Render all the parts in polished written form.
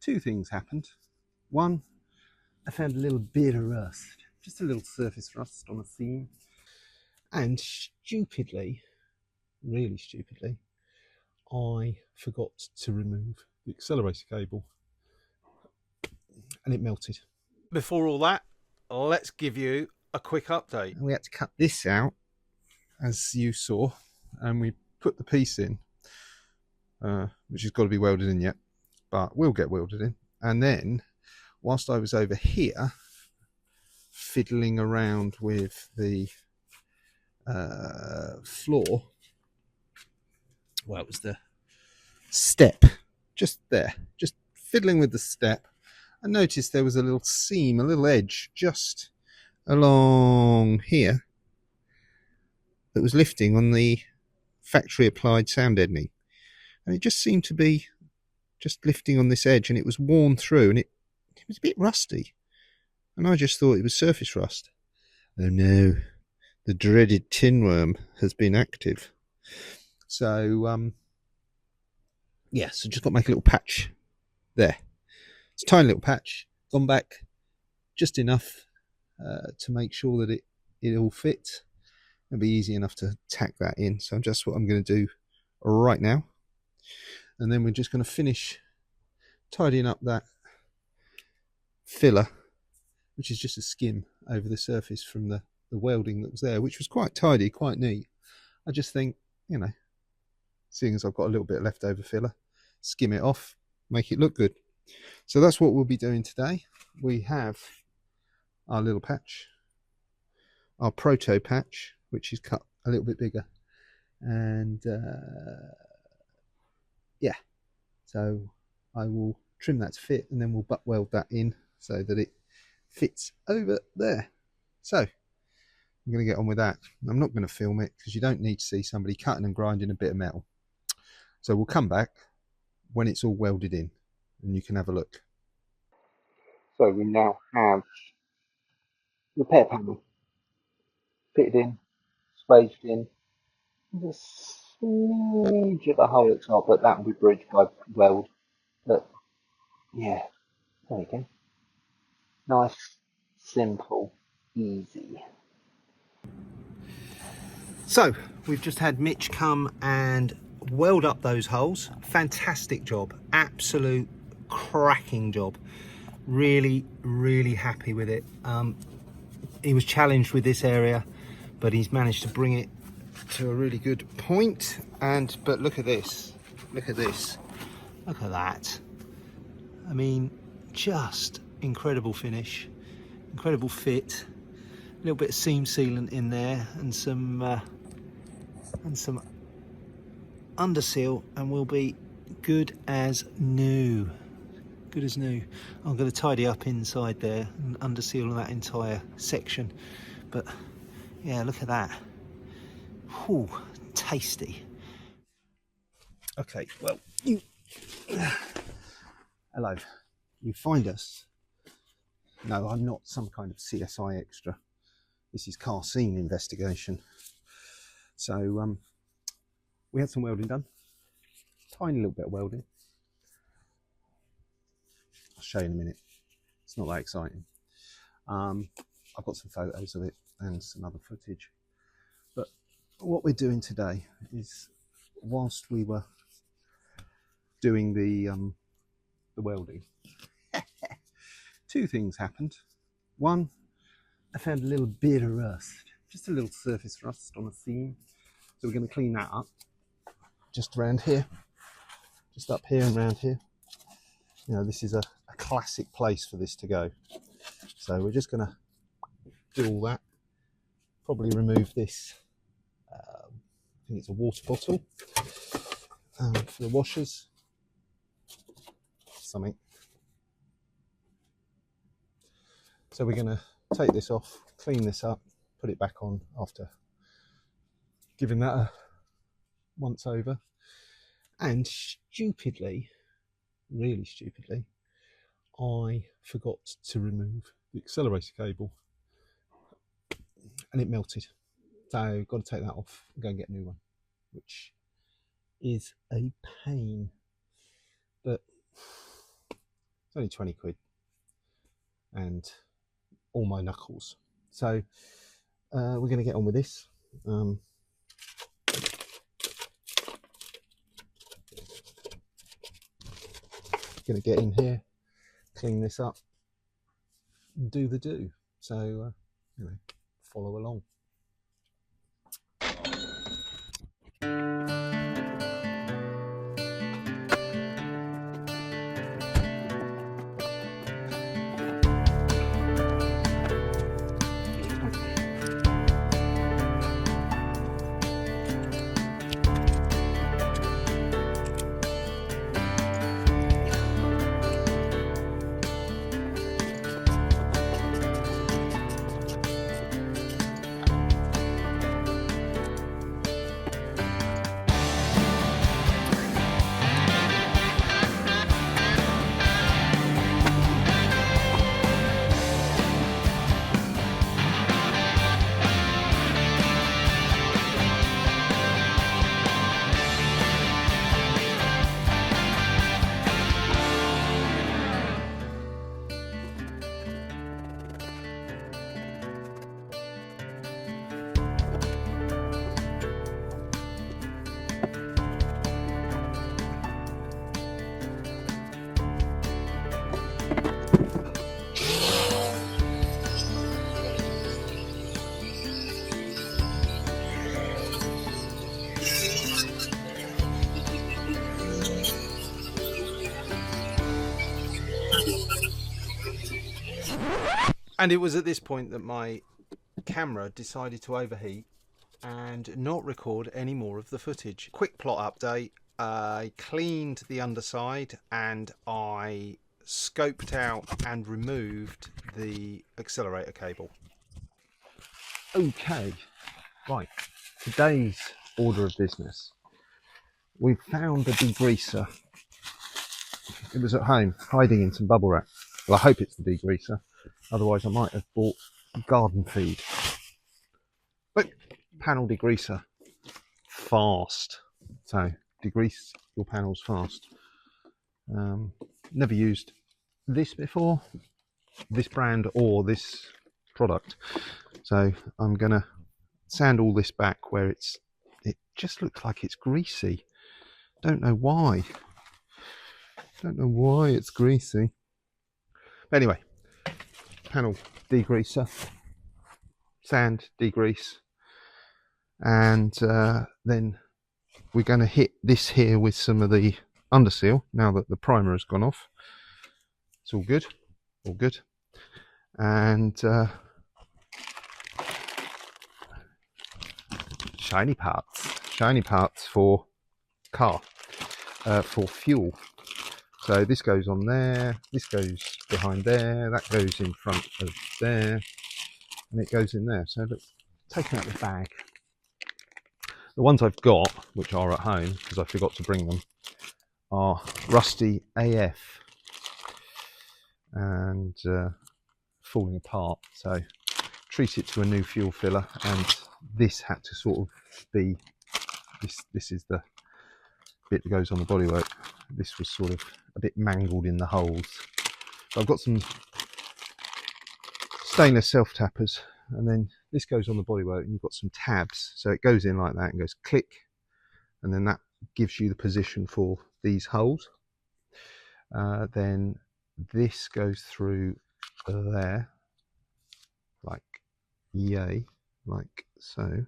two things happened. One, I found a little bit of rust, just a little surface rust on a seam. And stupidly, really stupidly, I forgot to remove the accelerator cable and it melted. Before all that, let's give you a quick update. We had to cut this out, as you saw, and we put the piece in, which has got to be welded in yet, but will get welded in. And then, whilst I was over here fiddling around with the floor, well, it was the step, just there, just fiddling with the step, I noticed there was a little seam, a little edge just along here that was lifting on the factory applied sound deadening, and it just seemed to be just lifting on this edge, and it was worn through, and it was a bit rusty, and I just thought it was surface rust. Oh no, the dreaded tin worm has been active. So yeah, so just got to make a little patch there. It's a tiny little patch, gone back just enough to make sure that it all fits. It'll be easy enough to tack that in. So just what I'm going to do right now. And then we're just going to finish tidying up that filler, which is just a skim over the surface from the welding that was there, which was quite tidy, quite neat. I just think, you know, seeing as I've got a little bit left over filler, skim it off, make it look good. So that's what we'll be doing today. We have our little patch, our proto patch, which is cut a little bit bigger, and yeah, so I will trim that to fit, and then we'll butt weld that in so that it fits over there. So I'm going to get on with that. I'm not going to film it because you don't need to see somebody cutting and grinding a bit of metal. So we'll come back when it's all welded in and you can have a look. So we now have the repair panel fitted in, spaced in. There's a smidge of the hole at the top, but that will be bridged by weld. But yeah, there we go. Nice, simple, easy. So we've just had Mitch come and weld up those holes. Fantastic job, absolute cracking job. Really, really happy with it. He was challenged with this area, but he's managed to bring it to a really good point. But look at this, look at this, look at that. I mean, just incredible finish, incredible fit. A little bit of seam sealant in there, and some under seal, and we'll be good as new. Good as new. I'm going to tidy up inside there and under seal that entire section. But yeah, look at that. Whew, tasty. Okay, well, hello. You find us. No, I'm not some kind of CSI extra. This is car scene investigation. So we had some welding done. Tiny little bit of welding. I'll show you in a minute. It's not that exciting. I've got some photos of it and some other footage. But what we're doing today is, whilst we were doing the welding, two things happened. One, I found a little bit of rust, just a little surface rust on a seam. So we're going to clean that up just around here, just up here and around here. You know, this is a classic place for this to go. So we're just going to do all that. Probably remove this, I think it's a water bottle for the washers, something. So we're going to take this off, clean this up, put it back on after giving that a once over. And stupidly, really stupidly, I forgot to remove the accelerator cable and it melted. So I've got to take that off and go and get a new one, which is a pain. But It's only 20 quid. And all my knuckles. So we're going to get on with this. Going to get in here, clean this up, do the do. So you know, follow along. And it was at this point that my camera decided to overheat and not record any more of the footage. Quick plot update. I cleaned the underside and I scoped out and removed the accelerator cable. Okay, right, today's order of business. We found the degreaser. It was at home, hiding in some bubble wrap. Well, I hope it's the degreaser. Otherwise, I might have bought garden feed. But panel degreaser, fast. So degrease your panels fast. Never used this before, this brand or this product. So I'm gonna sand all this back where it just looks like it's greasy. Don't know why. Don't know why it's greasy. But anyway, panel degreaser, sand, degrease, and then we're going to hit this here with some of the underseal now that the primer has gone off. It's all good, all good. And shiny parts for car, for fuel. So this goes on there, this goes behind there, that goes in front of there, and it goes in there. So look, taking out the bag. The ones I've got, which are at home because I forgot to bring them, are rusty AF and falling apart. So treat it to a new fuel filler, and this had to sort of be, this is the bit that goes on the bodywork. This was sort of a bit mangled in the holes. So I've got some stainless self tappers, and then this goes on the bodywork, and you've got some tabs. So it goes in like that and goes click, and then that gives you the position for these holes. Then this goes through there, like yay, like so.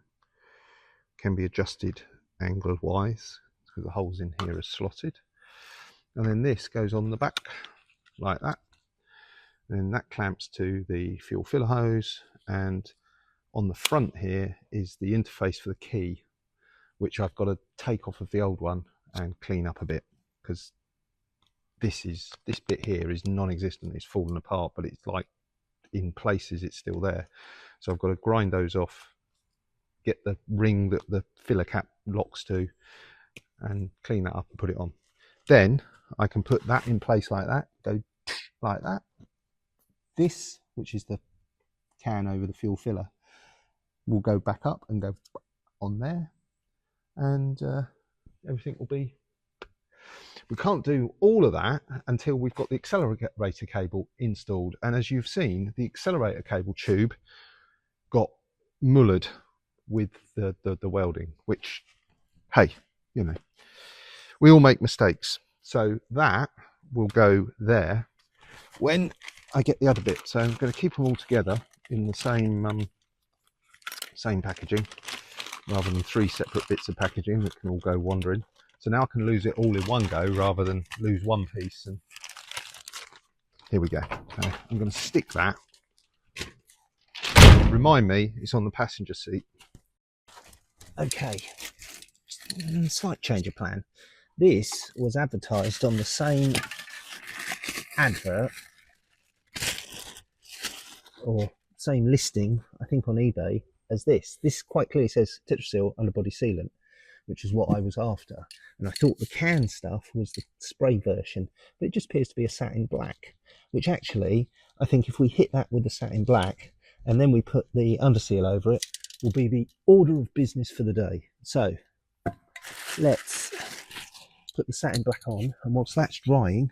Can be adjusted angle wise because the holes in here are slotted. And then this goes on the back like that. And that clamps to the fuel filler hose, and on the front here is the interface for the key, which I've got to take off of the old one and clean up a bit, because this bit here is non-existent. It's fallen apart, but it's like in places it's still there. So I've got to grind those off, get the ring that the filler cap locks to, and clean that up and put it on. Then I can put that in place like that, go like that. This, which is the can over the fuel filler, will go back up and go on there, and everything will be We can't do all of that until we've got the accelerator cable installed. And as you've seen, the accelerator cable tube got mullered with the welding, which, hey, you know, we all make mistakes. So that will go there when I get the other bit. So I'm going to keep them all together in the same packaging, rather than 3 separate bits of packaging that can all go wandering. So now I can lose it all in one go rather than lose one piece. And here we go. So I'm going to stick that. Remind me, it's on the passenger seat. Okay, slight change of plan. This was advertised on the same advert or same listing, I think, on eBay as this. This quite clearly says Tit-seal underbody sealant, which is what I was after. And I thought the can stuff was the spray version, but it just appears to be a satin black, which actually, I think if we hit that with the satin black and then we put the underseal over it, will be the order of business for the day. So let's put the satin black on, and whilst that's drying,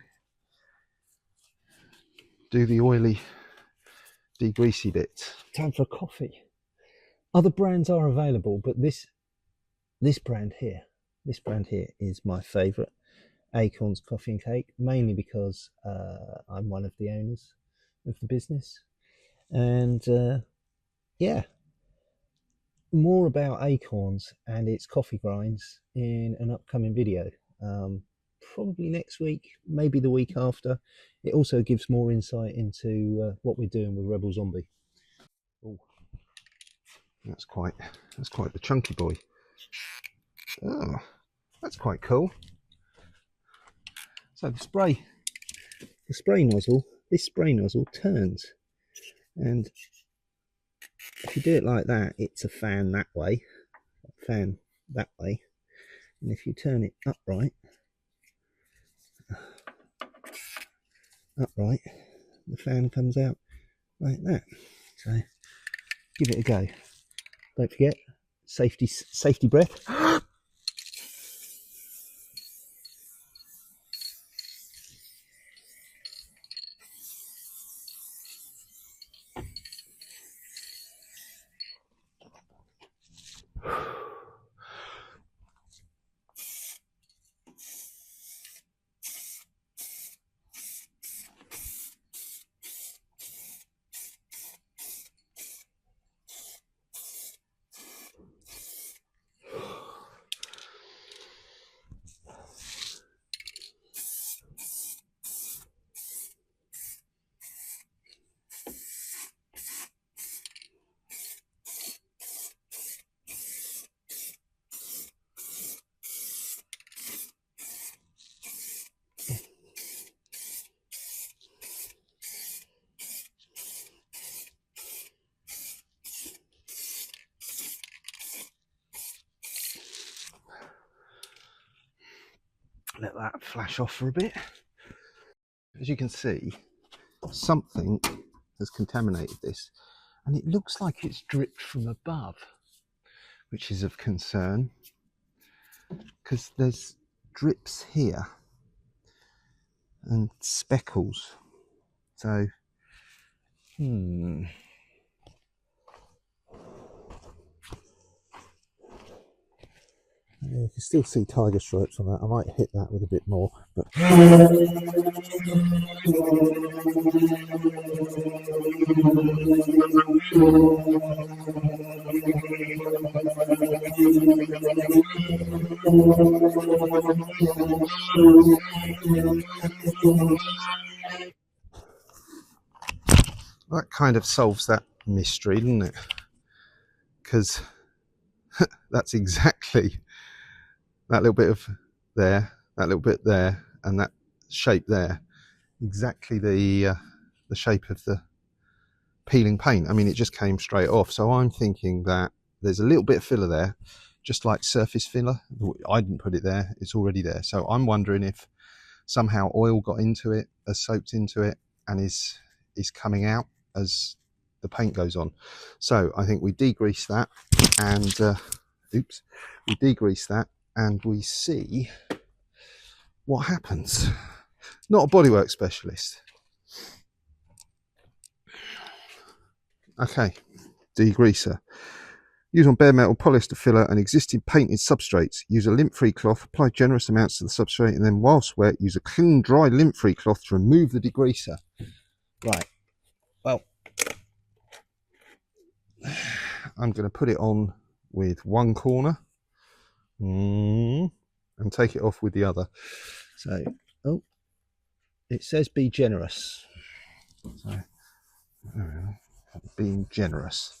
do the oily degreasy bits. Time for a coffee. Other brands are available, but this brand here is my favourite, Acorns Coffee and Cake, mainly because I'm one of the owners of the business. And yeah, more about Acorns and its coffee grinds in an upcoming video, probably next week, maybe the week after. It also gives more insight into what we're doing with Rebel Zombie. Oh, that's quite the chunky boy. Oh, that's quite cool. So the spray nozzle, this spray nozzle turns, and if you do it like that, it's a fan that way, and if you turn it upright, the fan comes out like that. So give it a go. Don't forget, safety breath. Let that flash off for a bit. As you can see, something has contaminated this, and it looks like it's dripped from above, which is of concern because there's drips here and speckles. So you can still see tiger stripes on that. I might hit that with a bit more, but that kind of solves that mystery, doesn't it? Because that's exactly that little bit of there, that little bit there, and that shape there, exactly the shape of the peeling paint. I mean, it just came straight off. So I'm thinking that there's a little bit of filler there, just like surface filler. I didn't put it there, it's already there. So I'm wondering if somehow oil got into it, has soaked into it, and is coming out as the paint goes on. So I think we degrease that, and we degrease that, and we see what happens. Not a bodywork specialist. Okay, degreaser. Use on bare metal, polyester filler and existing painted substrates. Use a lint-free cloth, apply generous amounts to the substrate, and then whilst wet, use a clean, dry, lint-free cloth to remove the degreaser. Right, well, I'm going to put it on with one corner and take it off with the other. So, oh, it says be generous. So, being generous.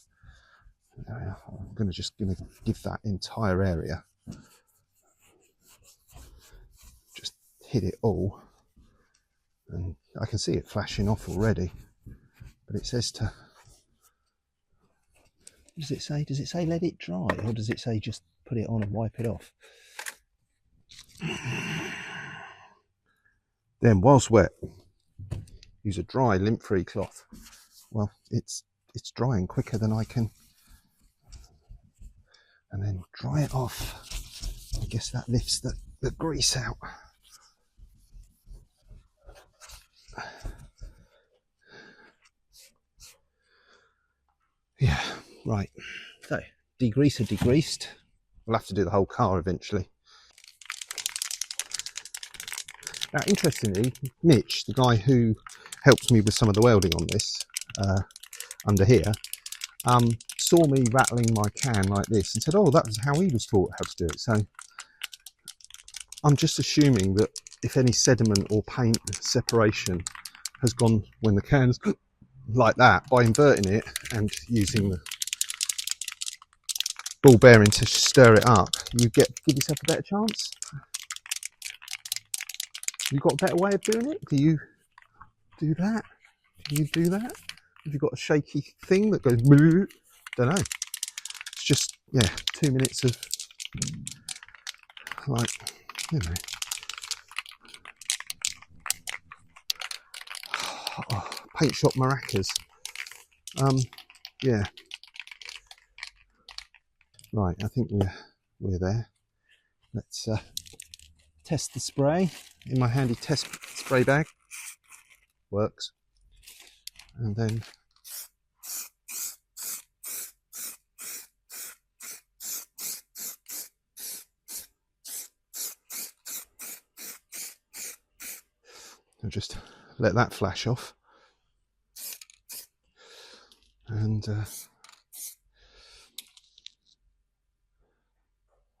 I'm just going to give that entire area. Just hit it all. And I can see it flashing off already. But it says to... What does it say? Does it say let it dry? Or does it say just put it on and wipe it off? Then, whilst wet, use a dry, lint-free cloth. Well, it's drying quicker than I can. And then dry it off. I guess that lifts the grease out. Yeah, right. So, degreaser degreased. We'll have to do the whole car eventually. Now, interestingly, Mitch, the guy who helped me with some of the welding on this, under here, saw me rattling my can like this and said, oh, that was how he was taught how to do it. So I'm just assuming that if any sediment or paint separation has gone when the can's like that, by inverting it and using the ball bearing to stir it up, you give yourself a better chance. You got a better way of doing it? Do you do that? Do you do that? Have you got a shaky thing that goes? Don't know. It's just, yeah, 2 minutes of like, you know. Oh, paint shop maracas. Yeah. Right, I think we're there. Let's test the spray in my handy test spray bag. Works. And then I'll just let that flash off. And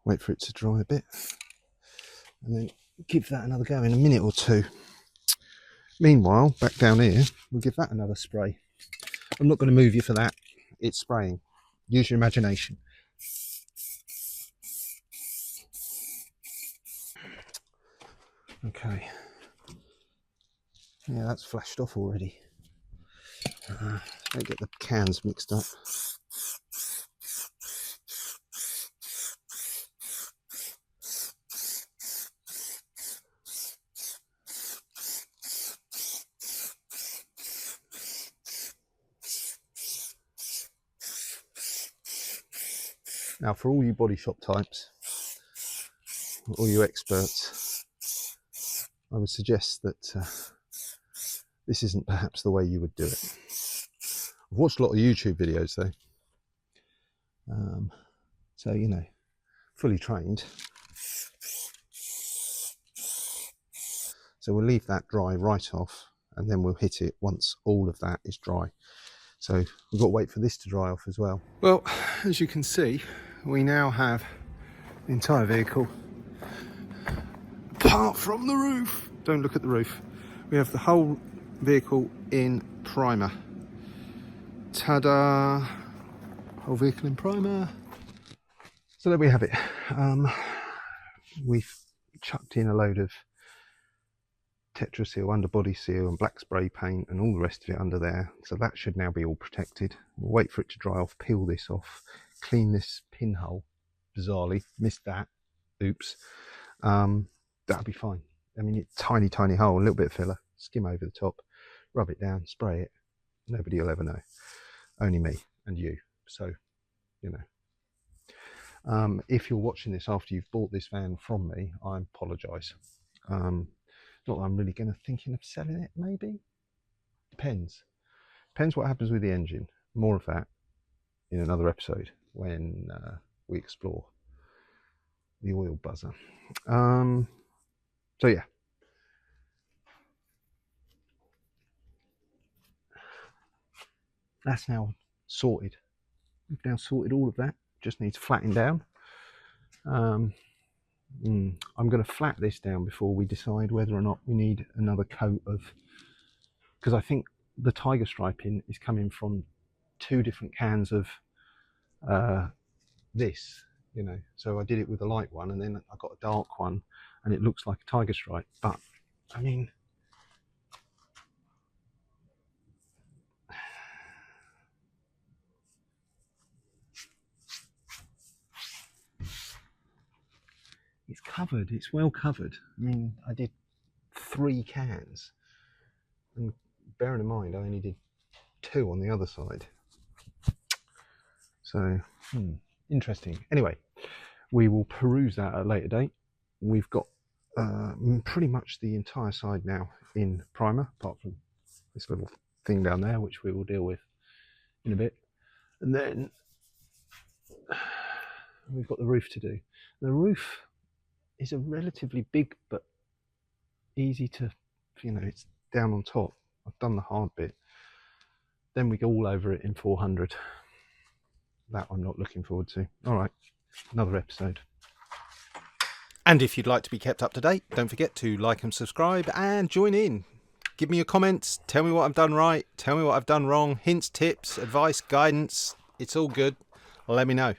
wait for it to dry a bit. And then give that another go in a minute or two. Meanwhile, back down here, we'll give that another spray. I'm not going to move you for that. It's spraying. Use your imagination. Okay. Yeah, that's flashed off already. Don't get the cans mixed up. Now, for all you body shop types, all you experts, I would suggest that this isn't perhaps the way you would do it. I've watched a lot of YouTube videos though, so you know, fully trained. So we'll leave that dry right off, and then we'll hit it once all of that is dry. So we've got to wait for this to dry off as well. Well, as you can see, we now have the entire vehicle, apart from the roof. Don't look at the roof. We have the whole vehicle in primer. Ta-da! Whole vehicle in primer. So there we have it. We've chucked in a load of Tet3 seal, underbody seal and black spray paint and all the rest of it under there. So that should now be all protected. We'll wait for it to dry off, peel this off, clean this pinhole. Bizarrely, missed that. Oops. That'll be fine. I mean, it's tiny, tiny hole, a little bit of filler, skim over the top, rub it down, spray it. Nobody will ever know. Only me and you. So, you know. If you're watching this after you've bought this van from me, I apologise. Not that I'm really thinking of selling it, maybe. Depends what happens with the engine. More of that in another episode when we explore the oil buzzer. So yeah, that's now sorted. We've now sorted all of that. Just needs flattening down. I'm going to flat this down before we decide whether or not we need another coat of, because I think the tiger striping is coming from 2 different cans of this, you know. So I did it with a light one, and then I got a dark one, and it looks like a tiger stripe. But I mean, it's covered. It's well covered. I mean, I did 3 cans, and bearing in mind I only did 2 on the other side. So interesting. Anyway, we will peruse that at a later date. We've got pretty much the entire side now in primer, apart from this little thing down there, which we will deal with in a bit. And then we've got the roof to do. The roof is a relatively big but easy to, you know, it's down on top. I've done the hard bit. Then we go all over it in 400. That I'm not looking forward to. All right, another episode. And if you'd like to be kept up to date, don't forget to like and subscribe and join in. Give me your comments, tell me what I've done right, tell me what I've done wrong, hints, tips, advice, guidance. It's all good. Let me know.